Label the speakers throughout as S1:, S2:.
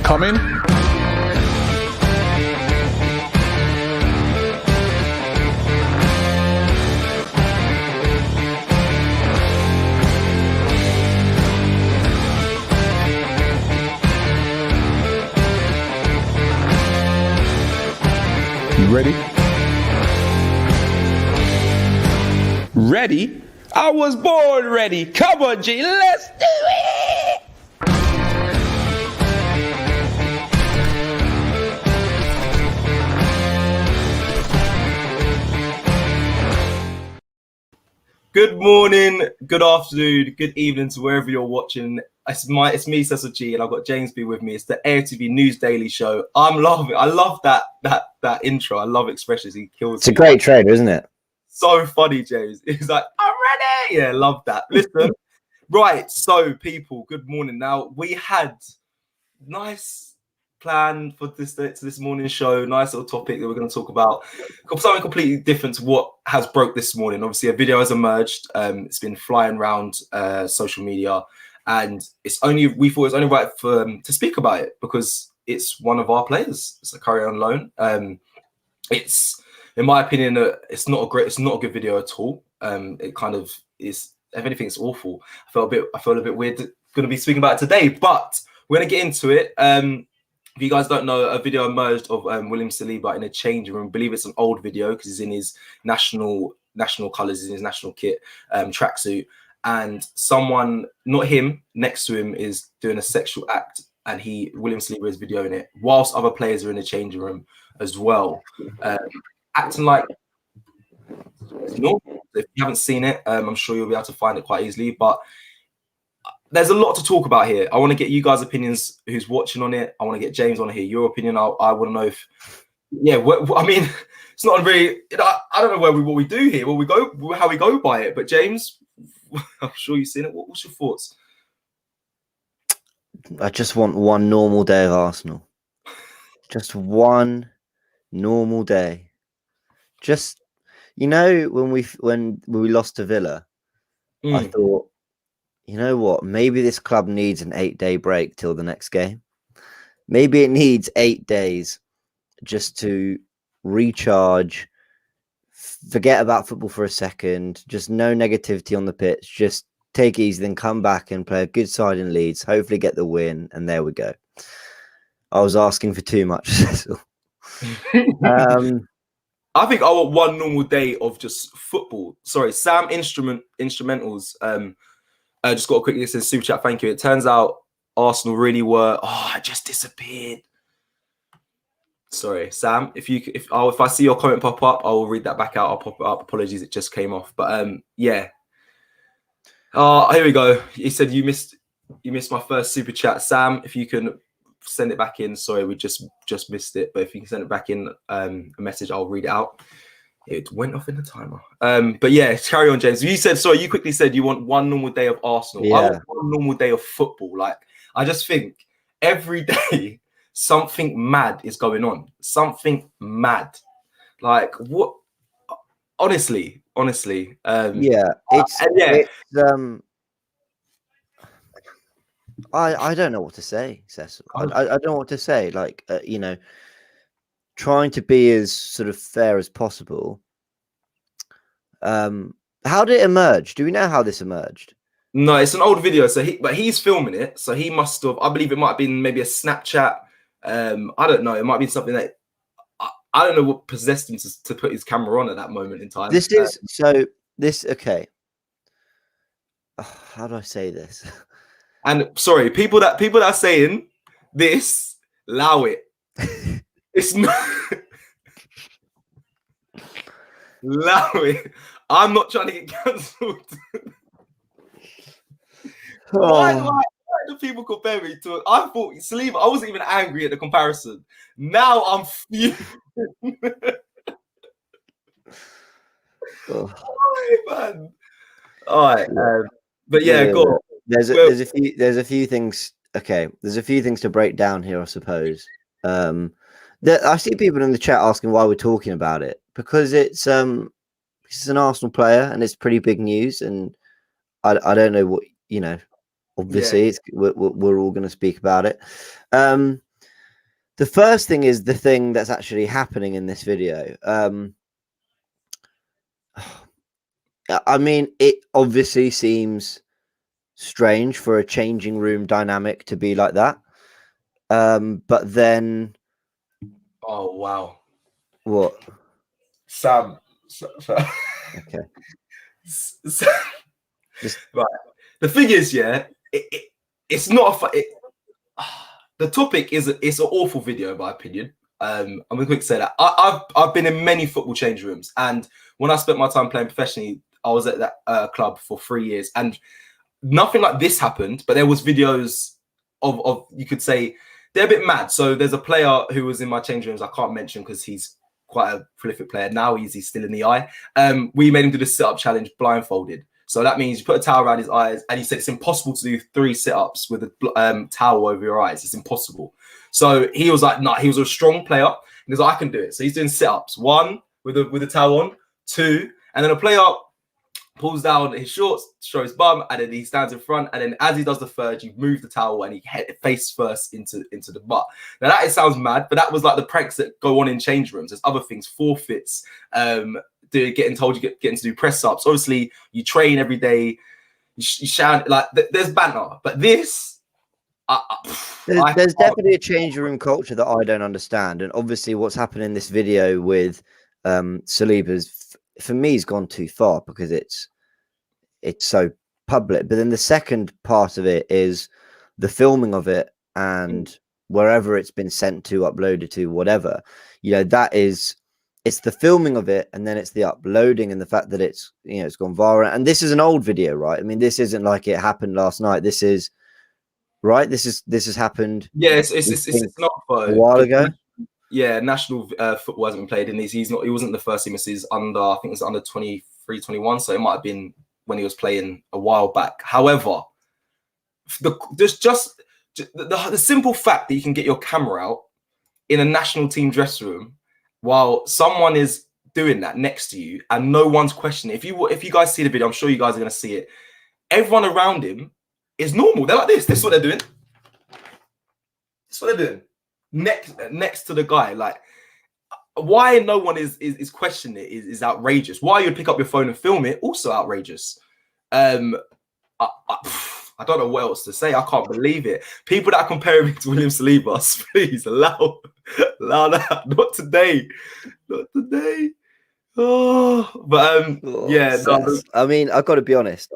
S1: coming. You ready? Ready? I was born ready. Come on, G, let's do it!
S2: Good morning, good afternoon, good evening to wherever you're watching. It's me, Cecil G, and I've got James B with me. It's the AFTV News Daily Show. I'm loving it. I love that intro. I love expressions. He kills.
S3: It's a great trailer, isn't it?
S2: So funny, James. He's like, I'm ready. Yeah, love that. Listen, right. So, people, good morning. Now we had nice plan for this morning's show. Nice little topic that we're going to talk about. Something completely different to what has broke this morning. Obviously, a video has emerged. It's been flying around social media, and we thought it was only right to speak about it because it's one of our players. It's a carry on loan. It's, in my opinion, it's not a good video at all. It kind of is. If anything, it's awful. I felt a bit weird going to be speaking about it today, but we're going to get into it. If you guys don't know, a video emerged of William Saliba in a changing room. I believe it's an old video because he's in his national colours, in his national kit, tracksuit, and someone, not him, next to him is doing a sexual act, and William Saliba is videoing it whilst other players are in the changing room as well, acting like normal. If you haven't seen it, I'm sure you'll be able to find it quite easily, but there's a lot to talk about here. I want to get you guys' opinions, who's watching on it. I want to get James on to hear your opinion. I want to know if, I mean, it's not very, I don't know what we do here, how we go by it. But James, I'm sure you've seen it. What's your thoughts?
S3: I just want one normal day of Arsenal. Just one normal day. Just, when we lost to Villa, I thought, you know what? Maybe this club needs an 8-day break till the next game. Maybe it needs 8 days just to recharge, forget about football for a second, just no negativity on the pitch, just take it easy, then come back and play a good side in Leeds, hopefully get the win, and there we go. I was asking for too much, Cecil.
S2: I think I want one normal day of just football. Sorry, Sam Instrumentals. I just got a quick listen, super chat. Thank you. It turns out Arsenal really were. Oh, it just disappeared. Sorry, Sam. If I see your comment pop up, I will read that back out. I'll pop it up. Apologies, it just came off. But yeah. Here we go. He said you missed my first super chat, Sam. If you can send it back in. Sorry, we just missed it. But if you can send it back in a message, I'll read it out. It went off in the timer. But yeah, carry on, James. You quickly said you want one normal day of Arsenal. Yeah. I want one normal day of football. Like, I just think every day something mad is going on. Something mad. Like, what? Honestly.
S3: I don't know what to say, Cecil. I don't know what to say. Like, trying to be as sort of fair as possible. How did it emerge? Do we know how this emerged?
S2: No, it's an old video. But he's filming it, so he must have. I believe it might have been maybe a Snapchat. I don't know. It might be something that I don't know what possessed him to put his camera on at that moment in time.
S3: Okay. How do I say this?
S2: And sorry, people that are saying this, allow it. It's not. Allow it. I'm not trying to get cancelled. Why do people compare me to? I thought Saliba. I wasn't even angry at the comparison. Now I'm fuming. Why, man? All right, but yeah, go on.
S3: There's a few things. Okay, there's a few things to break down here, I suppose. I see people in the chat asking why we're talking about it because it's an Arsenal player and it's pretty big news, and I don't know what Obviously, we're all going to speak about it. The first thing is the thing that's actually happening in this video. I mean, it obviously seems strange for a changing room dynamic to be like that. But then,
S2: Oh wow,
S3: what?
S2: Sam.
S3: Okay,
S2: Sam.
S3: just
S2: Right. The thing is, yeah, it's not the topic is it's an awful video in my opinion. I'm gonna quick say that I've been in many football change rooms, and when I spent my time playing professionally, I was at that club for 3 years, and nothing like this happened. But there was videos of you could say they're a bit mad. So there's a player who was in my change rooms. I can't mention because he's quite a prolific player now. He's still in the eye. We made him do the sit-up challenge blindfolded. So that means you put a towel around his eyes, and he said it's impossible to do 3 sit-ups with a towel over your eyes. It's impossible. So he was like, nah, he was a strong player. He goes, I can do it. So he's doing sit-ups, 1 with a towel on, 2, and then a player pulls down his shorts, shows his bum, and then he stands in front. And then as he does the 3rd, you move the towel and he face first into the butt. Now that sounds mad, but that was like the pranks that go on in change rooms. There's other things, forfeits, getting told getting to do press ups. Obviously, you train every day. You shout like there's banter, but this,
S3: there's definitely a change room culture that I don't understand. And obviously, what's happened in this video with Saliba's, for me, has gone too far because it's so public. But then the second part of it is the filming of it and wherever it's been sent to, uploaded to, whatever. That is. It's the filming of it, and then it's the uploading and the fact that it's it's gone viral. And this is an old video, right? I mean, this isn't like it happened last night. This is right. This has happened.
S2: Yeah, it's not
S3: a while ago.
S2: Yeah, national football hasn't been played in these. He wasn't the first team. He's under, I think it was under 23, 21. So it might have been when he was playing a while back. However, the simple fact that you can get your camera out in a national team dressing room while someone is doing that next to you and no one's questioning. If you guys see the video, I'm sure you guys are going to see it. Everyone around him is normal. They're like this. This is what they're doing. This is what they're doing. Next to the guy. Like, why no one is questioning it is outrageous. Why you'd pick up your phone and film it, also outrageous. I don't know what else to say. I can't believe it. People that compare me to William Saliba, please allow that. Not today. Oh, but yeah. No.
S3: I mean, I've got to be honest.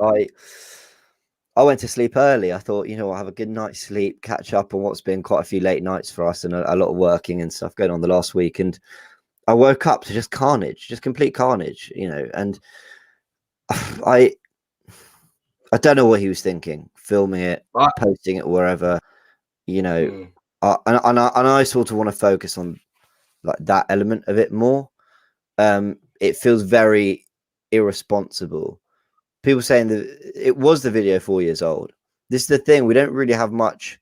S3: I went to sleep early. I thought, I'll have a good night's sleep, catch up on what's been quite a few late nights for us and a lot of working and stuff going on the last week. And I woke up to just carnage, just complete carnage, and I don't know what he was thinking, filming it, posting it wherever, and I sort of want to focus on like that element of it more. It feels very irresponsible. People saying that it was the video 4 years old. This is the thing. We don't really have much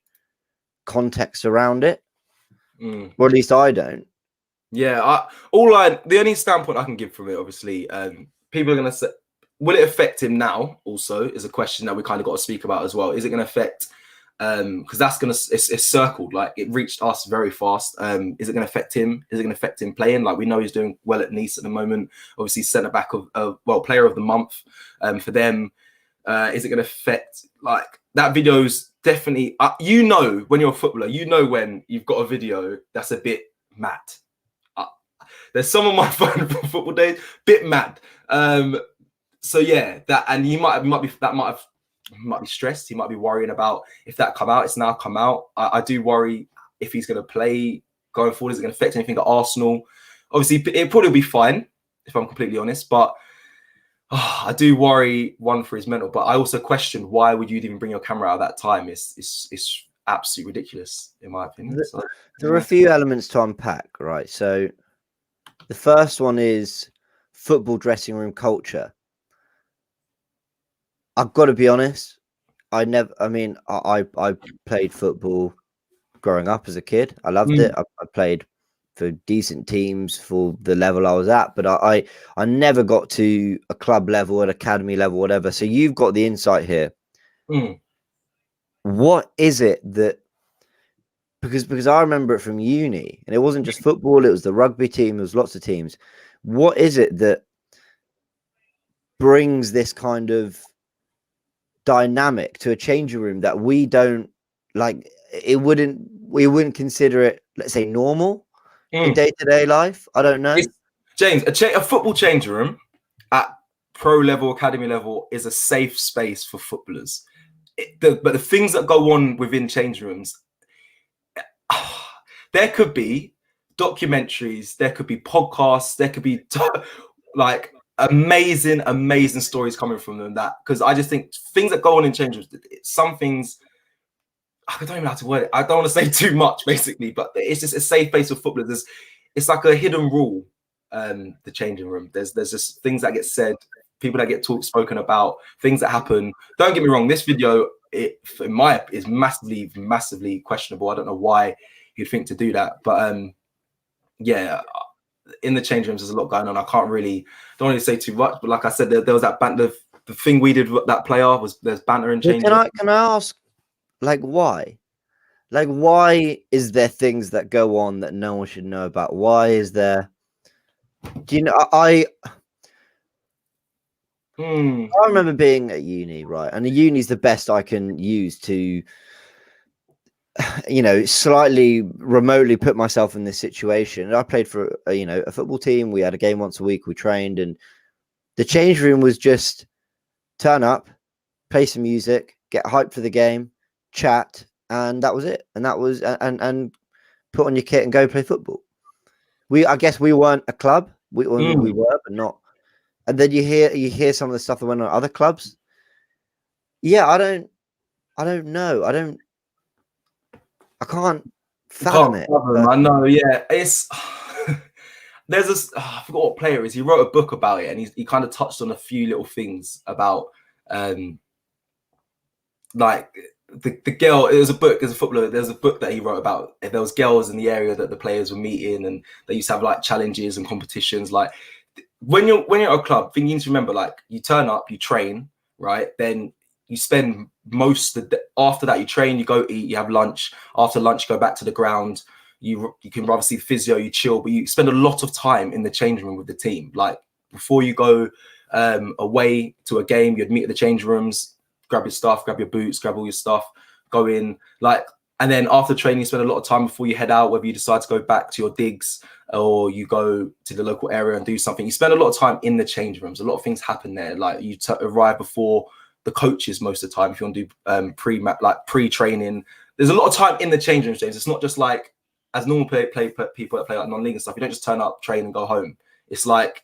S3: context around it. Or at least I don't.
S2: Yeah. The only standpoint I can give from it, obviously, people are going to say, will it affect him now? Also, is a question that we kind of got to speak about as well. Is it going to affect? Because that's going to it's circled, like it reached us very fast. Is it going to affect him? Is it going to affect him playing? Like we know he's doing well at Nice at the moment. Obviously, centre back of player of the month for them. Is it going to affect like that? Video's definitely when you're a footballer, when you've got a video that's a bit mad. There's some on my phone from football days, bit mad. So yeah, that, and he might be stressed. He might be worrying about if that come out. It's now come out. I do worry if he's going to play going forward. Is it going to affect anything at Arsenal? Obviously, it probably be fine if I'm completely honest. But I do worry for his mental. But I also question why would you even bring your camera out at that time? It's absolutely ridiculous in my opinion. So,
S3: there are a few elements to unpack, right? So the first one is football dressing room culture. I've got to be honest. I played football growing up as a kid. I loved it. I played for decent teams for the level I was at, but I never got to a club level, an academy level, whatever. So you've got the insight here. What is it that because I remember it from uni, and it wasn't just football; it was the rugby team. There was lots of teams. What is it that brings this kind of dynamic to a changing room that we don't like? We wouldn't consider it, let's say, normal in day-to-day life. I don't know.
S2: James, a football changing room at pro level, academy level is a safe space for footballers. But the things that go on within change rooms, there could be documentaries, there could be podcasts, there could be like amazing stories coming from them. That because I just think things that go on in change rooms, some things I don't even know how to word it. I don't want to say too much, basically, but it's just a safe place for footballers. It's like a hidden rule. The changing room. There's just things that get said, people that get spoken about, things that happen. Don't get me wrong. This video, is massively questionable. I don't know why you'd think to do that, but yeah, in the change rooms, there's a lot going on. I don't really say too much, but like I said, there was that banter. The thing we did with that player was there's banter in change rooms.
S3: Can I ask, like, why? Like, why is there things that go on that no one should know about? Why is there? Do you know? I remember being at uni, right? And the uni is the best I can use to, slightly remotely put myself in this situation. And I played for a football team. We had a game once a week. We trained, and the change room was just turn up, play some music, get hyped for the game, chat, and that was it. And that was and put on your kit and go play football. I guess we weren't a club. We were, but not. And then you hear some of the stuff that went on at other clubs. Yeah, I don't know. I can't fathom it.
S2: I know. Yeah, it's there's this. I forgot what player it is. He wrote a book about it, and he kind of touched on a few little things about like. The girl, it was a book as a footballer. There's a book that he wrote about. There was girls in the area that the players were meeting, and they used to have like challenges and competitions. Like when you're at a club, you need to remember, like you turn up, you train, right? Then you spend most of the after that you train, you go eat, you have lunch. After lunch, you go back to the ground. You can rather see the physio, you chill, but you spend a lot of time in the changing room with the team. Like before you go away to a game, you'd meet at the change rooms. Grab your stuff, grab your boots, grab all your stuff, go in, and then after training, you spend a lot of time before you head out, whether you decide to go back to your digs or you go to the local area and do something. You spend a lot of time in the change rooms. A lot of things happen there. Like you arrive before the coaches most of the time. If you want to do pre-training, there's a lot of time in the change rooms, James. It's not just like as normal people that play like non-league and stuff. You don't just turn up, train, and go home. It's like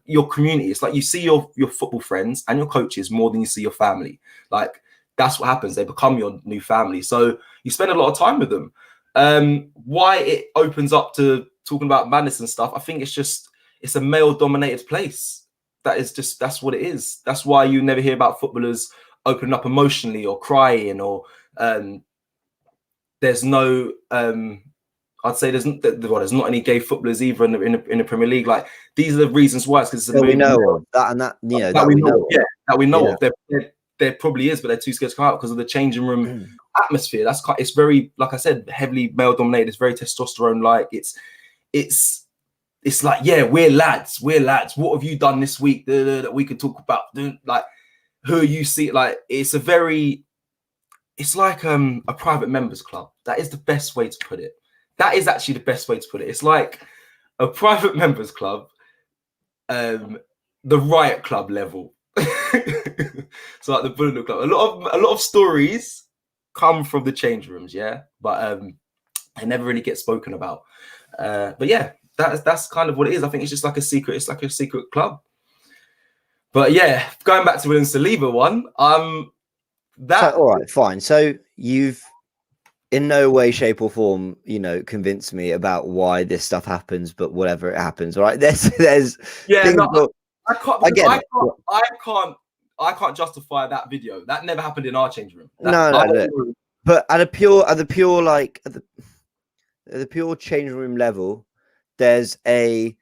S2: your community. It's like you see your football friends and your coaches more than you see your family. Like that's what happens. They become your new family. So you spend a lot of time with them. Why it opens up to talking about madness and stuff, I think it's a male-dominated place. That's what it is. That's why you never hear about footballers opening up emotionally or crying or there's no I'd say there's not any gay footballers either in the Premier League. Like these are the reasons why. It's because
S3: we know of that, and that
S2: we know of. There probably is, but they're too scared to come out because of the changing room atmosphere. It's very, like I said, heavily male dominated. It's very testosterone like. It's like, yeah, we're lads. What have you done this week that we could talk about? Like who you see? Like it's like a private members club. That is the best way to put it. That is actually the best way to put it. It's like a private members club, the riot club level. So like the Bullet Club. A lot of stories come from the change rooms, yeah, but they never really get spoken about. But yeah, that's kind of what it is. I think it's just like a secret. It's like a secret club. But yeah, going back to the Saliba one, all
S3: right, fine. So you've in no way, shape, or form, convinced me about why this stuff happens. But whatever, it happens. All right, there's
S2: yeah. No, I can't justify that video. That never happened in our change room.
S3: No. But at the pure change room level, there's a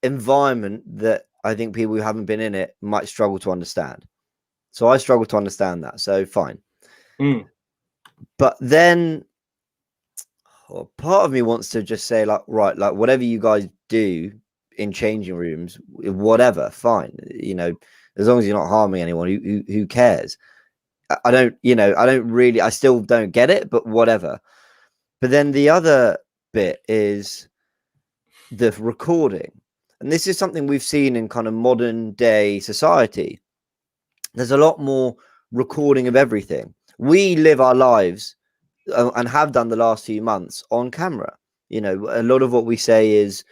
S3: environment that I think people who haven't been in it might struggle to understand. So I struggle to understand that. So fine. But then Well, part of me wants to just say, like, right, like whatever you guys do in changing rooms, whatever, fine. You know, as long as you're not harming anyone, who cares? I don't, I don't really, I still don't get it, but whatever. But then the other bit is the recording. And this is something we've seen in kind of modern day society. There's a lot more recording of everything. We live our lives and have done the last few months on camera. You know, a lot of what we say is,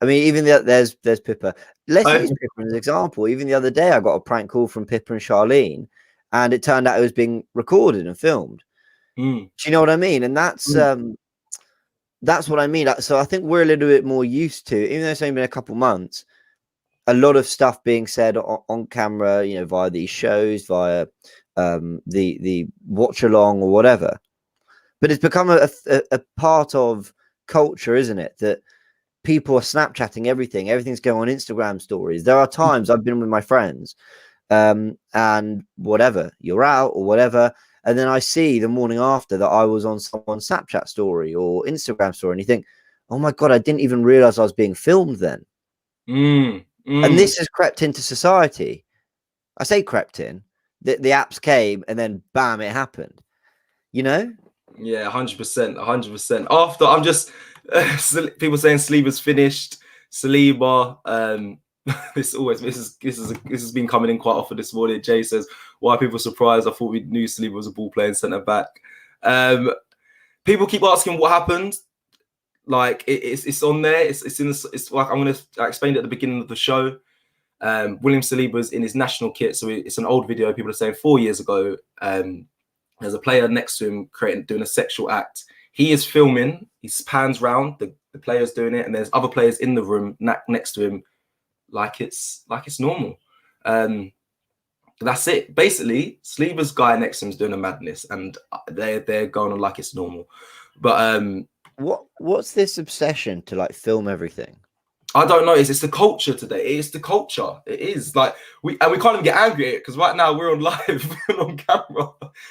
S3: I mean, even there's Pippa. Let's use Pippa as an example. Even the other day, I got a prank call from Pippa and Charlene, and it turned out it was being recorded and filmed. Do you know what I mean? And that's what I mean. So I think we're a little bit more used to, even though it's only been a couple months, a lot of stuff being said on camera, you know, via these shows, via the watch along or whatever. But it's become a part of culture, isn't it? That people are Snapchatting everything. Everything's going on Instagram stories. There are times I've been with my friends and whatever, you're out or whatever. And then I see the morning after that I was on someone's Snapchat story or Instagram story. And you think, oh my God, I didn't even realize I was being filmed then. And this has crept into society. I say crept in. The apps came and then bam, it happened. You know?
S2: Yeah, 100%, 100%. After I'm just people saying Saliba's finished. Saliba, this has been coming in quite often this morning. Jay says, "Why are people surprised? I thought we knew Saliba was a ball playing centre back." People keep asking what happened. Like it's on there. It's like I explained at the beginning of the show. William Saliba's in his national kit, so it's an old video. People are saying 4 years ago. There's a player next to him doing a sexual act. He is filming. He pans round. The player's doing it, and there's other players in the room next to him, like it's normal. That's it. Basically, Saliba's guy next to him is doing a madness, and they're going on like it's normal. But
S3: what's this obsession to like film everything?
S2: I don't know. It's the culture today. It's the culture. It is like we can't even get angry at it because right now we're on live and on camera.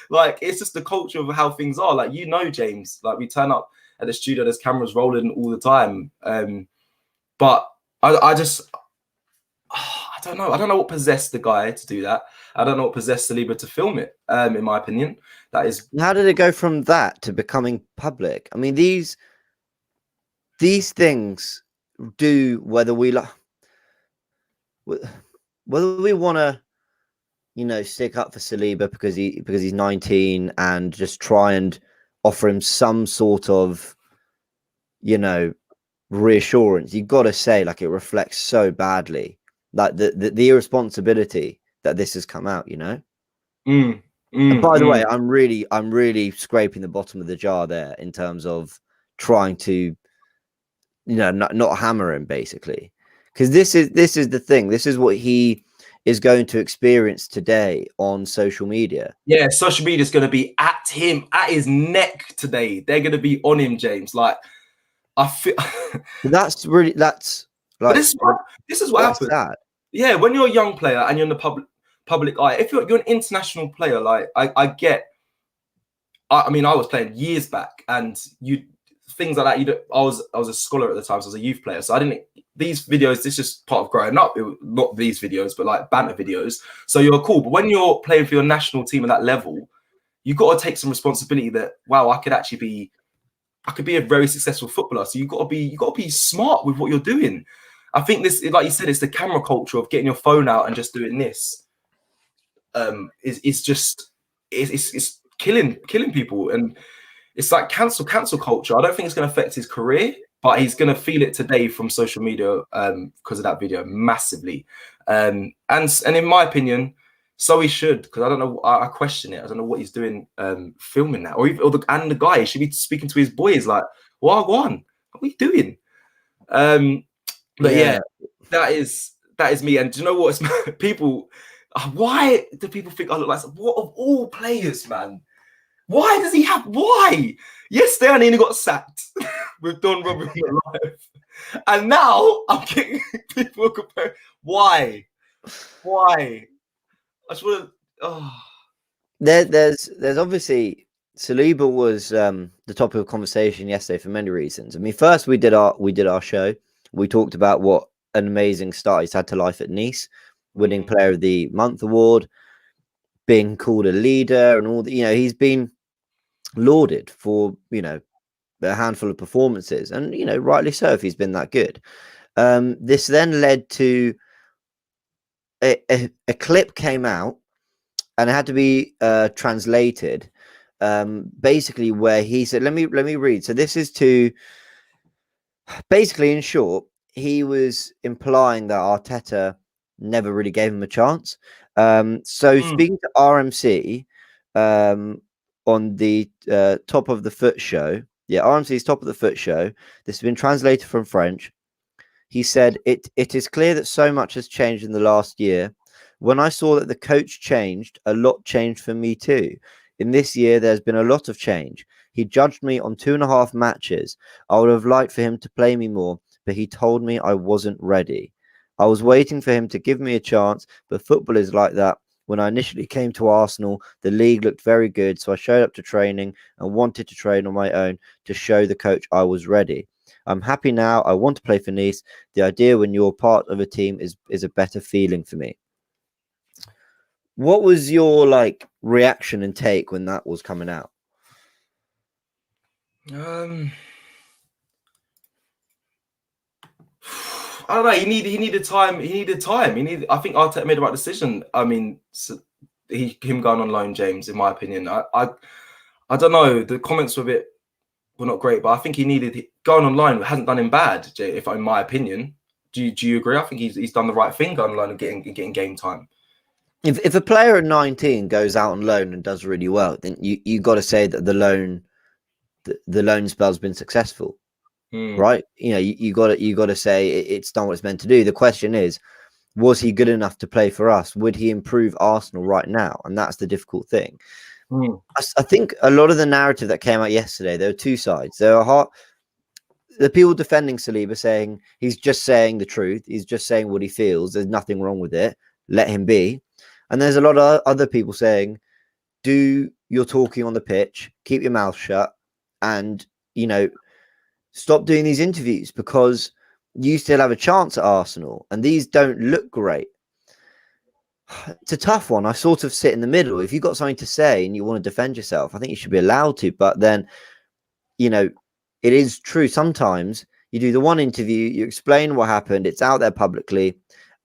S2: Like it's just the culture of how things are. Like James. Like we turn up at the studio, there's cameras rolling all the time. But I don't know. I don't know what possessed the guy to do that. I don't know what possessed Saliba to film it. In my opinion, that is.
S3: How did it go from that to becoming public? I mean, these things do whether we want to, you know, stick up for Saliba because he's 19 and just try and offer him some sort of, you know, reassurance. You've got to say, like, it reflects so badly, like the irresponsibility that this has come out, you know. And by the way, I'm really scraping the bottom of the jar there in terms of trying to, you know, not hammer him, basically, because this is the thing. This is what he is going to experience today on social media.
S2: Yeah, social media is going to be at him, at his neck today. They're going to be on him, James. Like, I feel
S3: that's like
S2: this is what happens.
S3: Sad.
S2: Yeah, when you're a young player and you're in the public eye, if you're an international player, like I get. I mean, I was playing years back, and things like that. I was a scholar at the time, so I was a youth player. So I didn't. These videos, this is just part of growing up. Not these videos, but like banter videos. So you're cool. But when you're playing for your national team at that level, you've got to take some responsibility that, wow, I could be a very successful footballer. So you've got to be smart with what you're doing. I think this, like you said, it's the camera culture of getting your phone out and just doing this. It's killing people, and it's like cancel culture. I don't think it's going to affect his career, but he's going to feel it today from social media because of that video massively. And in my opinion, so he should, because I don't know. I question it. I don't know what he's doing filming that, and the guy should be speaking to his boys like, "What on? What are you doing?" But yeah, that is me. And do you know what? It's people. Why do people think I look like? What of all players, man? Why does he have? Why? Yesterday I nearly got sacked with Don Robin alive, and now I'm getting people compare. Why? I just want to. Oh.
S3: There's obviously Saliba was the topic of conversation yesterday for many reasons. I mean, first we did our show. We talked about what an amazing start he's had to life at Nice, winning Player of the Month award, being called a leader, and all the, he's been lauded for a handful of performances, and rightly so if he's been that good. This then led to a clip came out, and it had to be translated. Basically, where he said, "Let me read." So this is to basically, in short, he was implying that Arteta never really gave him a chance. Speaking to RMC on the Top of the Foot show, RMC's Top of the Foot show. This has been translated from French. He said, it is clear that so much has changed in the last year. When I saw that the coach changed, a lot changed for me too. In this year, there's been a lot of change. He judged me on 2.5 matches. I would have liked for him to play me more, but he told me I wasn't ready. I was waiting for him to give me a chance, but football is like that. When I initially came to Arsenal, the league looked very good, so I showed up to training and wanted to train on my own to show the coach I was ready. I'm happy now. I want to play for Nice. The idea when you're part of a team is a better feeling for me. What was your reaction and take when that was coming out?
S2: I don't know. He needed time. I think Arteta made the right decision. I mean, him going on loan, James. In my opinion, I don't know. The comments were not great, but I think he needed going online. Hasn't done him bad, if in my opinion. Do you agree? I think he's done the right thing going online and getting game time.
S3: If a player at 19 goes out on loan and does really well, then you got to say that the loan spell's been successful, right? You got to say it's done what it's meant to do. The question is, was he good enough to play for us? Would he improve Arsenal right now? And that's the difficult thing. I think a lot of the narrative that came out yesterday, there were two sides. There are the people defending Saliba saying he's just saying the truth. He's just saying what he feels. There's nothing wrong with it. Let him be. And there's a lot of other people saying, do your talking on the pitch, keep your mouth shut, and, stop doing these interviews because you still have a chance at Arsenal and these don't look great. It's a tough one. I sort of sit in the middle. If you've got something to say and you want to defend yourself, I think you should be allowed to. But then, it is true. Sometimes you do the one interview, you explain what happened, it's out there publicly,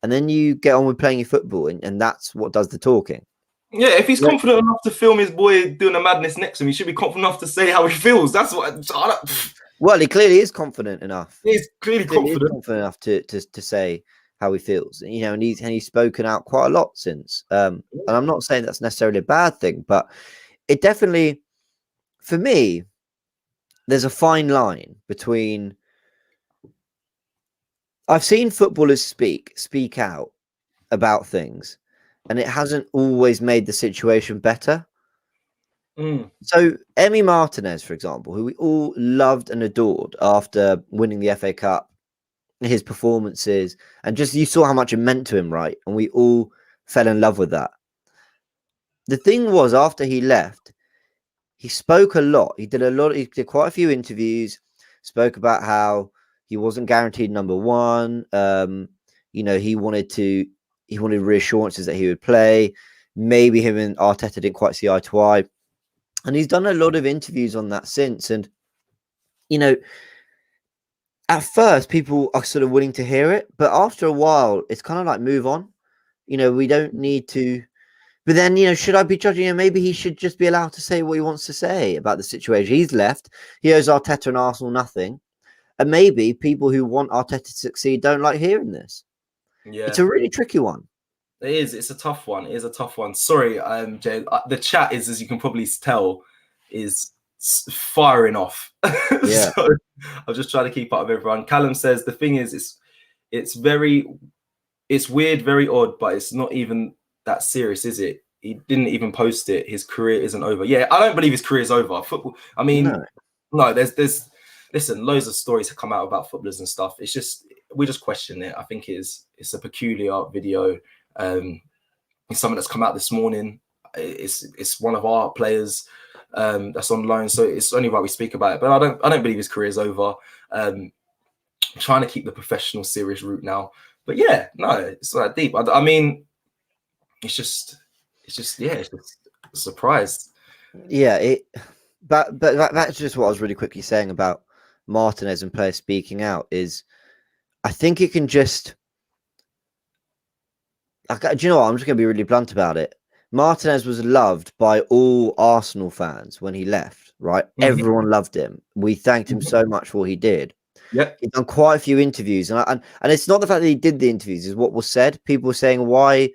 S3: and then you get on with playing your football, and that's what does the talking.
S2: Yeah, if he's confident enough to film his boy doing a madness next to him, he should be confident enough to say how he feels. That's what.
S3: Well, he clearly is confident enough.
S2: He's clearly confident
S3: enough to say how he feels. And he's spoken out quite a lot since. And I'm not saying that's necessarily a bad thing, but it definitely, for me, there's a fine line between. I've seen footballers speak out about things, and it hasn't always made the situation better. So Emi Martinez, for example, who we all loved and adored after winning the FA Cup, his performances, and just you saw how much it meant to him, right? And we all fell in love with that. The thing was, after he left, he spoke a lot. He did quite a few interviews, spoke about how he wasn't guaranteed number one. He wanted reassurances that he would play. Maybe him and Arteta didn't quite see eye to eye. And he's done a lot of interviews on that since. And, at first, people are sort of willing to hear it. But after a while, it's kind of like move on. We don't need to. But then, should I be judging him? Maybe he should just be allowed to say what he wants to say about the situation. He's left. He owes Arteta and Arsenal nothing. And maybe people who want Arteta to succeed don't like hearing this. Yeah. It's a really tricky one.
S2: It is. It's a tough one. It is a tough one. Sorry, Jay. The chat is, as you can probably tell, is firing off.
S3: Yeah.
S2: So I'm just trying to keep up with everyone. Callum says the thing is, it's weird, very odd, but it's not even that serious, is it? He didn't even post it. His career isn't over. Yeah, I don't believe his career is over. Football. I mean, no. There's listen, loads of stories have come out about footballers and stuff. It's just we just question it. I think it's a peculiar video. It's something that's come out this morning. It's one of our players. that's on loan. So it's only right we speak about it. But I don't believe his career is over. I'm trying to keep the professional, serious route now. But yeah, no, it's not that deep. I mean, it's just a surprise.
S3: Yeah, but that's just what I was really quickly saying about Martinez and players speaking out. Is I think it can just. Do you know what? I'm just going to be really blunt about it. Martinez was loved by all Arsenal fans when he left, right?
S2: Mm-hmm.
S3: Everyone loved him. We thanked him so much for what he did.
S2: Yeah.
S3: He's done quite a few interviews. And it's not the fact that he did the interviews, is what was said. People were saying, why?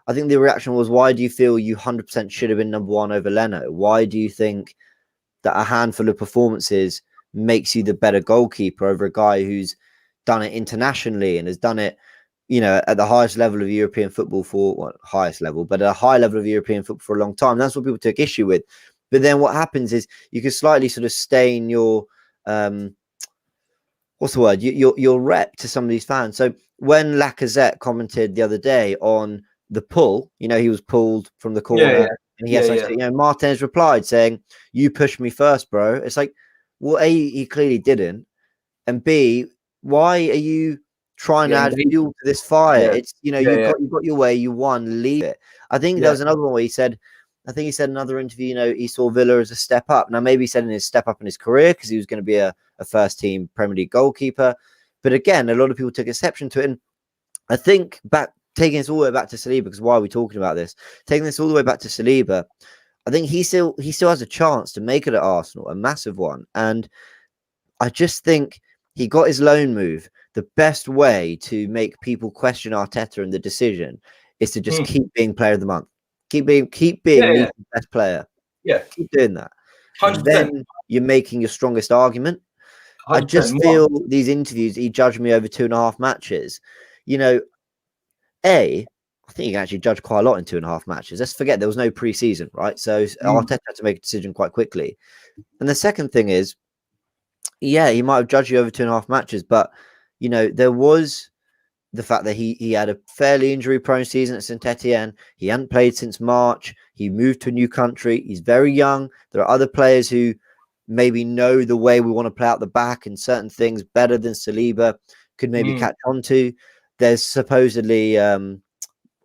S3: I think the reaction was, why do you feel you 100% should have been number one over Leno? Why do you think that a handful of performances makes you the better goalkeeper over a guy who's done it internationally and has done it, you know, at the highest level of European football highest level, but at a high level of European football for a long time. That's what people took issue with. But then what happens is you can slightly sort of stain your, what's the word? Your rep to some of these fans. So when Lacazette commented the other day on the pull, you know, he was pulled from the corner. And he you know, Martinez replied saying, "You pushed me first, bro." It's like, well, A, he clearly didn't. And B, why are you trying to add fuel to this fire? It's, you know, you got your way, you won, leave it. I think there was another one where he said, I think he said in another interview, you know, he saw Villa as a step up. Now, maybe he said in his step up in his career because he was going to be a first team Premier League goalkeeper. But again, a lot of people took exception to it. And I think taking this all the way back to Saliba, because why are we talking about this? Taking this all the way back to Saliba, I think he still has a chance to make it at Arsenal, a massive one. And I just think he got his loan move. The best way to make people question Arteta and the decision is to just keep being player of the month. Keep being the best player.
S2: Yeah.
S3: Keep doing that.
S2: 100%.
S3: Then you're making your strongest argument. I just feel these interviews, he judged me over 2.5 matches. You know, I think you can actually judge quite a lot in 2.5 matches. Let's forget there was no pre-season, right? So Arteta had to make a decision quite quickly. And the second thing is, yeah, he might have judged you over 2.5 matches, but you know, there was the fact that he had a fairly injury-prone season at Saint Etienne. He hadn't played since March. He moved to a new country. He's very young. There are other players who maybe know the way we want to play out the back and certain things better than Saliba could maybe catch on to. There's supposedly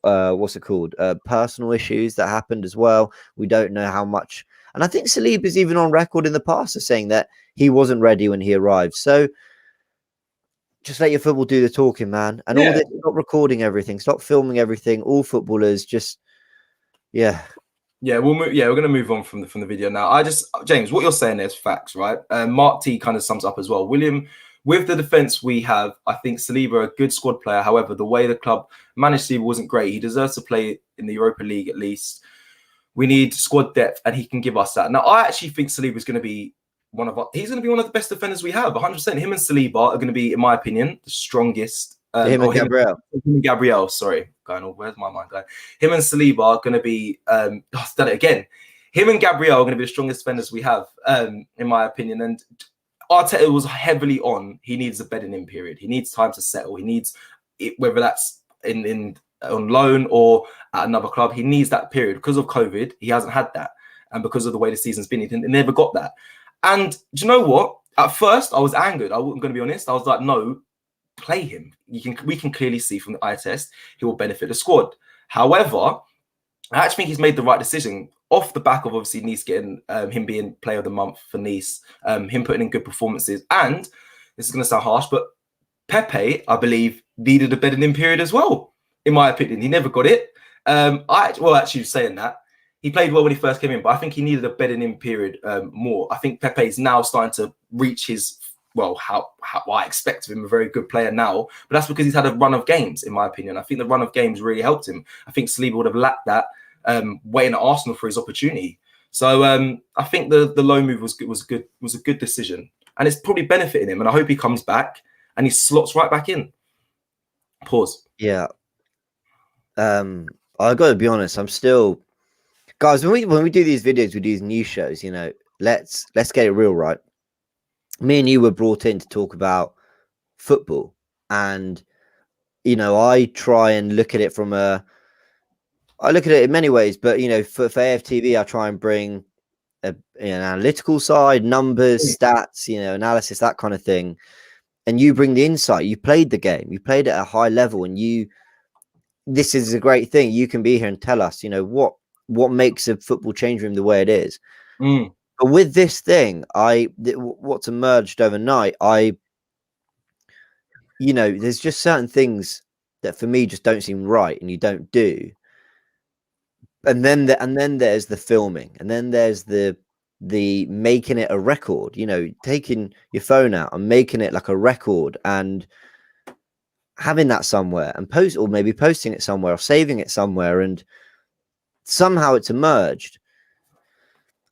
S3: what's it called? Personal issues that happened as well. We don't know how much. And I think Saliba's even on record in the past of saying that he wasn't ready when he arrived. So just let your football do the talking, man. And all this, stop recording everything, stop filming everything. All footballers just, we're going to move on from the video now. James, what you're saying is facts, right? Mark T kind of sums up as well. William, with the defense we have, I think Saliba a good squad player. However, the way the club managed Saliba wasn't great. He deserves to play in the Europa League at least. We need squad depth, and he can give us that. Now, I actually think Saliba is going to be he's going to be one of the best defenders we have. 100%. Him and Saliba are going to be, in my opinion, the strongest. Him and
S2: Gabriel. Sorry, where's my mind going? Him and Saliba are going to be. I've done it again. Him and Gabriel are going to be the strongest defenders we have, in my opinion. And Arteta was heavily on. He needs a bedding in period. He needs time to settle. He needs it, whether that's on loan or at another club. He needs that period because of COVID. He hasn't had that, and because of the way the season's been, he never got that. And do you know what? At first, I was angered. I'm going to be honest. I was like, no, play him. We can clearly see from the eye test he will benefit the squad. However, I actually think he's made the right decision off the back of obviously Nice getting him being player of the month for Nice, him putting in good performances. And this is going to sound harsh, but Pepe, I believe, needed a bedding in period as well. In my opinion, he never got it. Actually saying that, he played well when he first came in, but I think he needed a bedding in period more. I think Pepe is now starting to reach his, how I expect of him, a very good player now. But that's because he's had a run of games, in my opinion. I think the run of games really helped him. I think Saliba would have lacked that waiting at Arsenal for his opportunity. So I think the loan move was a good decision, and it's probably benefiting him. And I hope he comes back and he slots right back in. Pause.
S3: Yeah. I got to be honest. I'm still. Guys, when we do these videos with these news shows, you know, let's get it real, right? Me and you were brought in to talk about football, and you know, I try and look at it I look at it in many ways, but you know, for AFTV, I try and bring an analytical side, numbers, stats, analysis, that kind of thing, and you bring the insight. You played the game, you played it at a high level, and this is a great thing. You can be here and tell us, what makes a football change room the way it is. But with this thing, what's emerged overnight, there's just certain things that for me just don't seem right, and you don't do. And then there's the filming, and then there's the making it a record. Taking your phone out and making it like a record and having that somewhere and maybe posting it somewhere or saving it somewhere, and somehow it's emerged.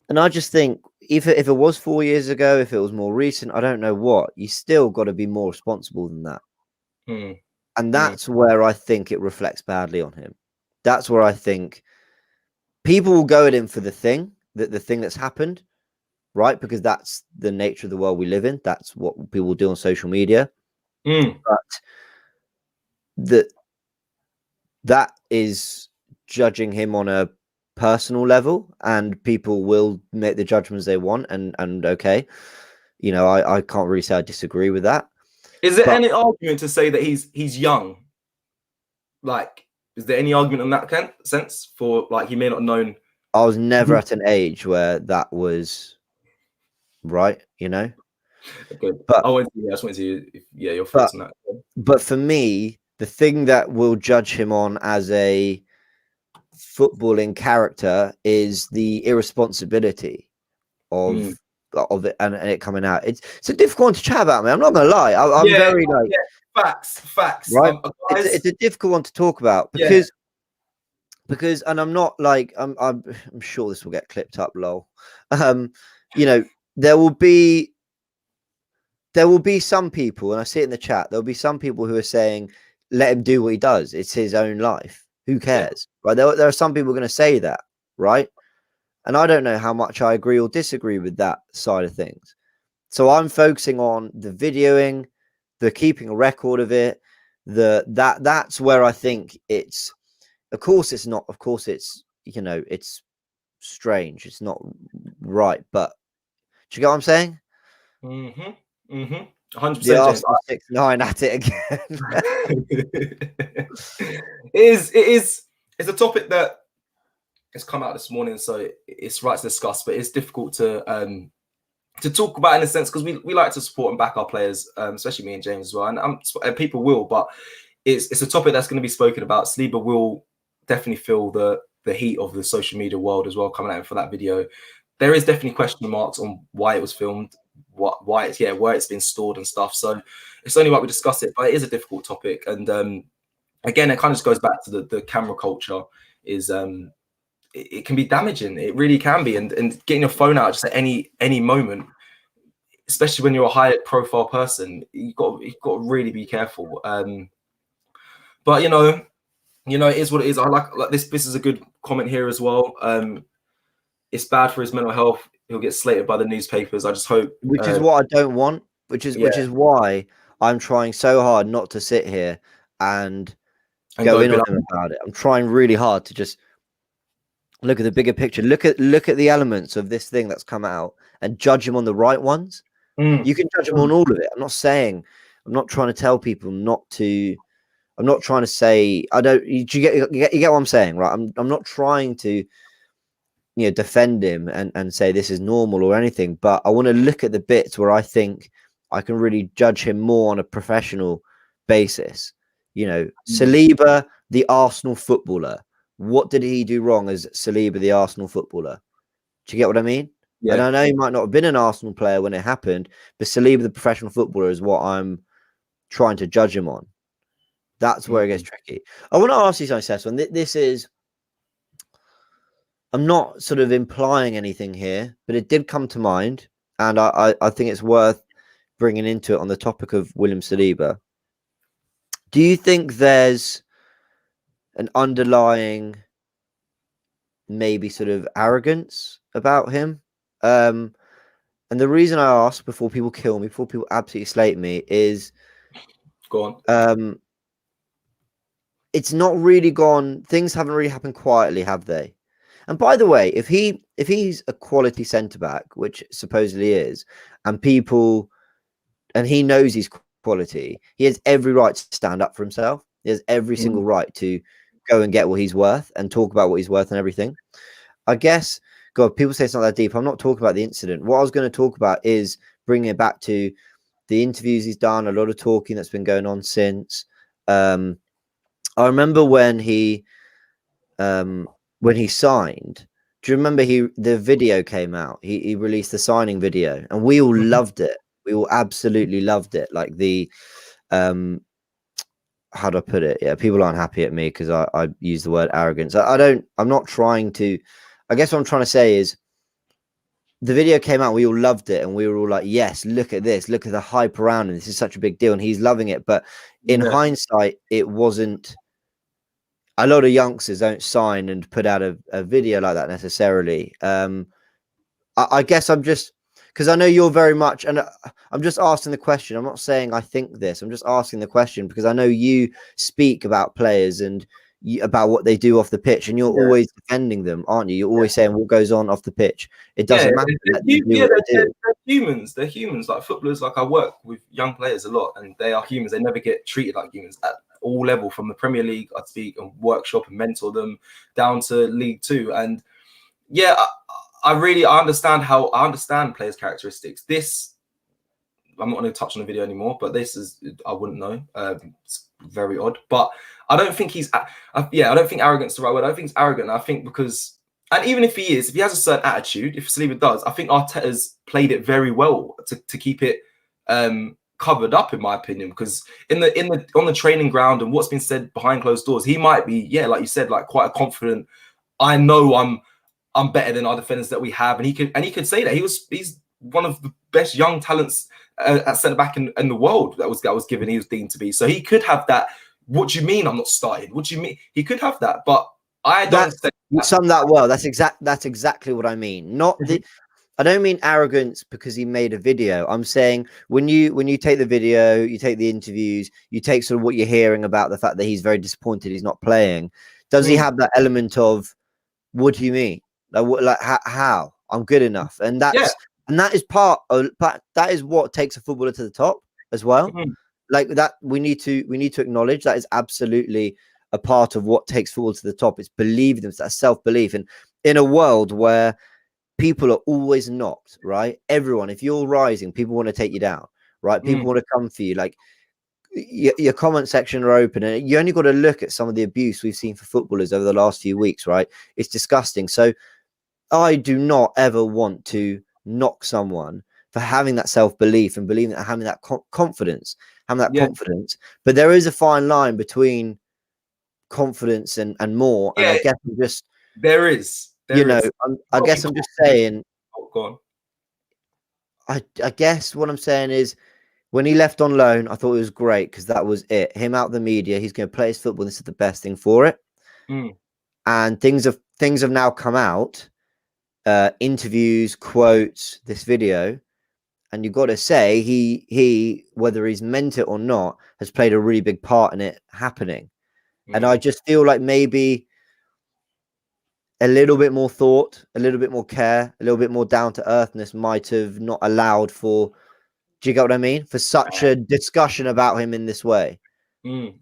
S3: And I just think if it was 4 years ago, if it was more recent, I don't know what, you still got to be more responsible than that. And that's where I think it reflects badly on him. That's where I think people will go at him for the thing that's happened, right? Because that's the nature of the world we live in. That's what people do on social media. But that is judging him on a personal level, and people will make the judgments they want. And okay, I can't really say I disagree with that.
S2: Is there any argument to say that he's young? Like, is there any argument in that sense for, like, he may not have known?
S3: I was never at an age where that was right,
S2: Okay.
S3: But
S2: I just wanted to your thoughts on that.
S3: But for me, the thing that will judge him on as a footballing character is the irresponsibility of it and it coming out. It's a difficult one to chat about, man. I'm not gonna lie. I'm very like
S2: facts.
S3: Right? It's a difficult one to talk about because and I'm not like I'm sure this will get clipped up, lol. There will be some people, and I see it in the chat, there'll be some people who are saying, let him do what he does. It's his own life. Who cares? Right? There are some people going to say that, right? And I don't know how much I agree or disagree with that side of things. So I'm focusing on the videoing, the keeping a record of it, that's where I think it's, of course it's it's strange. It's not right, but do you get what I'm saying?
S2: 100%.
S3: The Arsenal 6-9 at it again.
S2: It's a topic that has come out this morning, so it's right to discuss, but it's difficult to talk about in a sense, because we like to support and back our players, especially me and James as well, and people will, but it's a topic that's going to be spoken about. Saliba will definitely feel the heat of the social media world as well coming at him for that video. There is definitely question marks on why it was filmed, where it's been stored and stuff. So it's only right we discuss it, but it is a difficult topic. And again, it kind of just goes back to the camera culture. Is it can be damaging. It really can be. And getting your phone out just at any moment, especially when you're a high profile person, you've got to really be careful. But it is what it is. I like this. This is a good comment here as well. It's bad for his mental health. He'll get slated by the newspapers. I just hope.
S3: Which is what I don't want. Which is why I'm trying so hard not to sit here and go in on him about it. I'm trying really hard to just look at the bigger picture. Look at the elements of this thing that's come out and judge him on the right ones. You can judge him on all of it. I'm not trying to tell people not to. I'm not trying to say I don't. You get what I'm saying, right? I'm not trying to defend him and say this is normal or anything, but I want to look at the bits where I think I can really judge him more on a professional basis. Saliba, the Arsenal footballer. What did he do wrong as Saliba, the Arsenal footballer? Do you get what I mean? Yeah. And I know he might not have been an Arsenal player when it happened, but Saliba, the professional footballer, is what I'm trying to judge him on. That's where it gets tricky. I want to ask you something, Cecil. This is, I'm not sort of implying anything here, but it did come to mind, and I think it's worth bringing into it on the topic of William Saliba. Do you think there's an underlying maybe sort of arrogance about him? And the reason I ask, before people kill me, before people absolutely slate me, is
S2: go on.
S3: It's not really gone. Things haven't really happened quietly, have they? And by the way, if he's a quality centre back, which supposedly is, and he knows he's quality, he has every right to stand up for himself. He has every single right to go and get what he's worth and talk about what he's worth and everything. I guess, God, people say it's not that deep. I'm not talking about the incident. What I was going to talk about is bringing it back to the interviews he's done, a lot of talking that's been going on since. I remember when he signed. Do you remember the video came out? He released the signing video, and we all loved it. We all absolutely loved it. Like the how do I put it? Yeah, people aren't happy at me because I use the word arrogance. I'm not trying to. I guess what I'm trying to say is the video came out, we all loved it, and we were all like, yes, look at this, look at the hype around, and this is such a big deal, and he's loving it. But in hindsight, it wasn't. A lot of youngsters don't sign and put out a video like that necessarily. I guess I'm just, because I know you're very much, and I'm just asking the question. I'm not saying I think this. I'm just asking the question because I know you speak about players and about what they do off the pitch, and you're always defending them, aren't you? You're always saying what goes on off the pitch. It doesn't matter.
S2: They're humans. They're humans, like footballers. Like I work with young players a lot, and they are humans. They never get treated like humans at all level. From the Premier League, I speak and workshop and mentor them down to League Two, and I understand players' characteristics. This, I'm not going to touch on the video anymore, but this is, I wouldn't know. It's very odd, but I don't think he's, I don't think arrogance is the right word. I don't think he's arrogant. I think because, and even if he is, if he has a certain attitude, if Saliba does, I think Arteta's played it very well to keep it covered up, in my opinion, because on the training ground and what's been said behind closed doors, he might be, like you said, like quite a confident, I know I'm better than our defenders that we have, and he could say that he's one of the best young talents at centre back in the world that was given. He was deemed to be, so he could have that. What do you mean I'm not starting? What do you mean? He could have that, but I don't.
S3: You sum that well. That's exactly what I mean. I don't mean arrogance because he made a video. I'm saying when you take the video, you take the interviews, you take sort of what you're hearing about the fact that he's very disappointed he's not playing. Does he have that element of, what do you mean? Like how? I'm good enough, and that is part of, that is what takes a footballer to the top as well. Like that, we need to acknowledge that is absolutely a part of what takes football to the top. It's believing them, it's that self-belief, and in a world where people are always knocked, right? Everyone, if you're rising, people want to take you down, right? People want to come for you. Like your comment section are open, and you only got to look at some of the abuse we've seen for footballers over the last few weeks, right? It's disgusting. So I do not ever want to knock someone for having that self-belief and believing that, having that confidence, confidence. But there is a fine line between confidence and more. And I guess I'm just,
S2: there is.
S3: I guess I'm just saying.
S2: Oh, go
S3: on. I guess what I'm saying is, when he left on loan, I thought it was great because that was it. Him out the media, he's going to play his football. This is the best thing for it. And things have now come out. Interviews, quotes, this video, and you've got to say he whether he's meant it or not has played a really big part in it happening. And I just feel like maybe a little bit more thought, a little bit more care, a little bit more down to earthness might have not allowed for, do you get what I mean, for such a discussion about him in this way.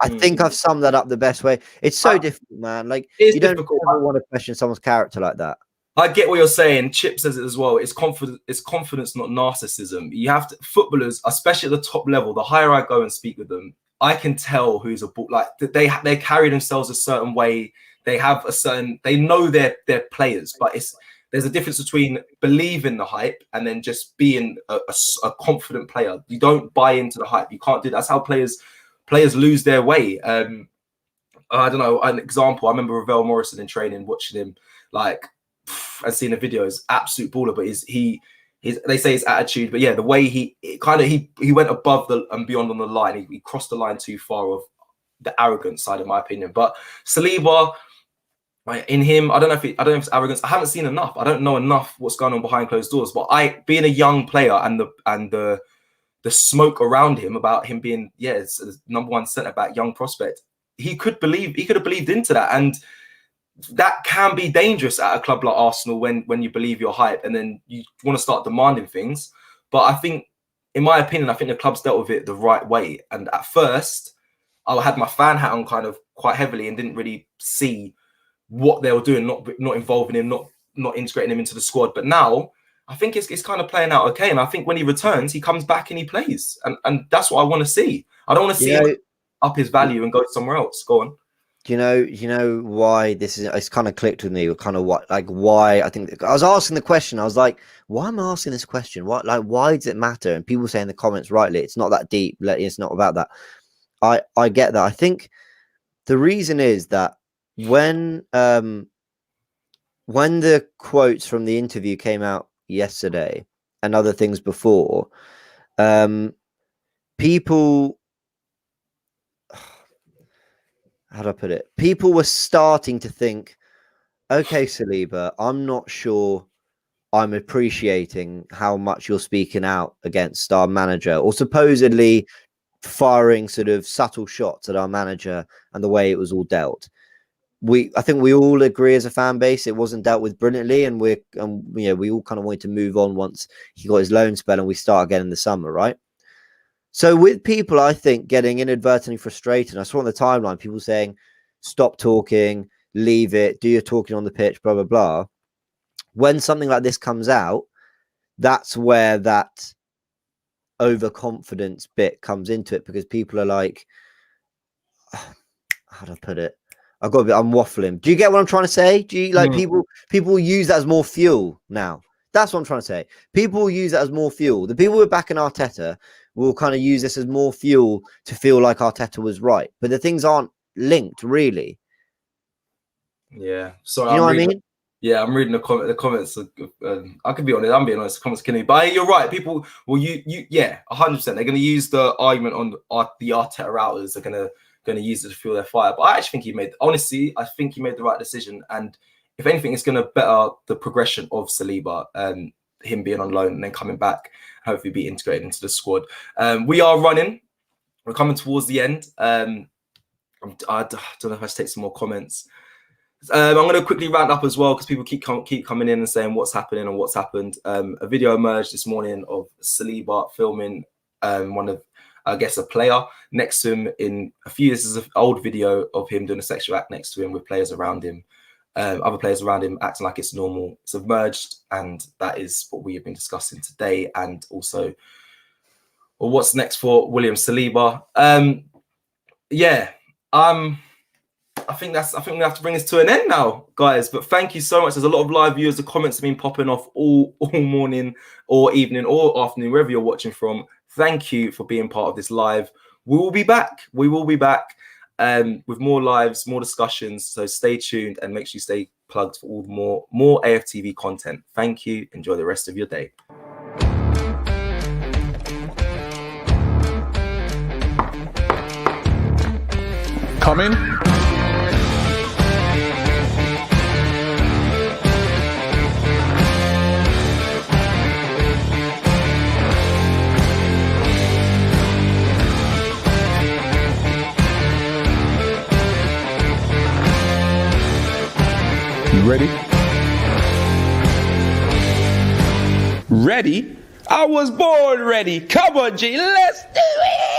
S3: I think I've summed that up the best way. It's so difficult, man. Like, you don't ever want to question someone's character like that.
S2: I get what you're saying. Chip says it as well. It's confidence, not narcissism. You have to, footballers, especially at the top level, the higher I go and speak with them, I can tell who's a ball. Like they carry themselves a certain way. They have a certain, they know they're players, but there's a difference between believing the hype and then just being a confident player. You don't buy into the hype. You can't do that. That's how players lose their way. I don't know, an example. I remember Ravel Morrison in training, watching him like, and seeing the videos, absolute baller. But they say his attitude, but the way he went above and beyond on the line. He crossed the line too far of the arrogant side, in my opinion. But Saliba, right, in him, I don't know if it's arrogance. I haven't seen enough. I don't know enough what's going on behind closed doors. But being a young player and the smoke around him about him being it's #1 centre back, young prospect, he could have believed into that. And that can be dangerous at a club like Arsenal when you believe your hype and then you want to start demanding things. But I think, in my opinion, I think the club's dealt with it the right way. And at first, I had my fan hat on kind of quite heavily and didn't really see what they were doing, not involving him, not integrating him into the squad. But now I think it's kind of playing out okay. And I think when he returns, he comes back and he plays. And that's what I want to see. I don't want to see him up his value and go somewhere else. Go on.
S3: Do you know why this is? It's kind of clicked with me. Kind of why I think I was asking the question. I was like, why am I asking this question? Why does it matter? And people say in the comments, rightly, it's not that deep. It's not about that. I get that. I think the reason is that when the quotes from the interview came out yesterday and other things before, people. How do I put it? People were starting to think, okay, Saliba, I'm not sure I'm appreciating how much you're speaking out against our manager, or supposedly firing sort of subtle shots at our manager and the way it was all dealt. I think we all agree as a fan base it wasn't dealt with brilliantly, and we all kind of wanted to move on once he got his loan spell and we start again in the summer, right? So with people, I think, getting inadvertently frustrated, I saw on the timeline people saying, stop talking, leave it, do your talking on the pitch, blah, blah, blah. When something like this comes out, that's where that overconfidence bit comes into it, because people are like, how do I put it? I'm waffling. Do you get what I'm trying to say? Do you like people use that as more fuel now? That's what I'm trying to say. People use that as more fuel. The people who are backing Arteta will kind of use this as more fuel to feel like Arteta was right. But the things aren't linked, really.
S2: Yeah. So
S3: you know what I mean?
S2: Yeah, I'm reading the comments. I could be honest. I'm being honest. The comments can be. But you're right. People will yeah, 100%. They're going to use the argument on the Arteta outers. They're going to use it to fuel their fire. But I actually think I think he made the right decision. And if anything, it's going to better the progression of Saliba, him being on loan and then coming back, hopefully be integrated into the squad. We are running. We're coming towards the end. I don't know if I should take some more comments. I'm going to quickly round up as well, because people keep coming in and saying what's happening and what's happened. A video emerged this morning of Saliba filming one of, I guess, a player next to him in a few years. This is an old video of him doing a sexual act next to him with players around him. Other players around him acting like it's normal. It's emerged, and that is what we have been discussing today. And also, well, what's next for William Saliba? I think we have to bring this to an end now, guys. But thank you so much. There's a lot of live viewers. The comments have been popping off all morning or evening or afternoon, wherever you're watching from. Thank you for being part of this live. We will be back. With more lives, more discussions. So stay tuned and make sure you stay plugged for all more AFTV content. Thank you. Enjoy the rest of your day.
S1: Coming. Ready? Ready? I was born ready. Come on, G. Let's do it.